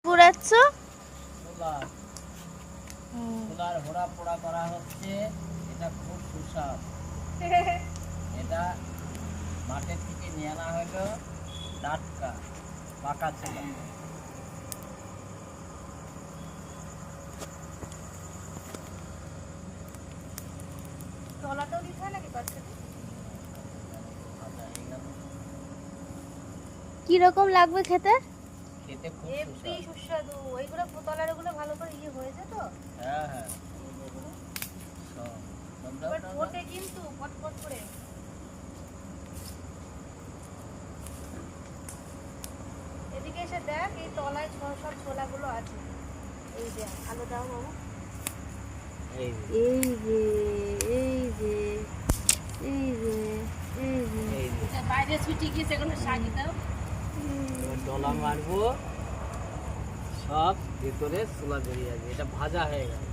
পুরাচ্ছ solar solar হোড়া পোড়া করা হচ্ছে। এটা খুব সুস্বাদ। এটা মাঠের থেকে নিয়ে আনা হলো টাটকা পাকা ছোলা। তলাটাও দিতে হয় নাকি বাচ্চাদের? কি রকম লাগবে খেতে? খেতে খুব হেভি সুস্বাদু। সুস্বাদু। ওইগুলো তলারগুলো ভালো করে হয়েছে তো? হ্যাঁ হ্যাঁ সব এবার ফোটে কিন্তু পটপট করে। এদিকে এসে দেখ, এই তলায় সব ছোলাগুলো আছে। এই যে আলো দাও বাবু। এই এই যে এই যে এই যে এই যে এই বাইরে ছুটি গিয়ে সেগুলো সাজি দাও। ডলা মারবো, সব ভেতরে ছোলা বেরিয়ে যাবে। এটা ভাজা হয়ে গেল।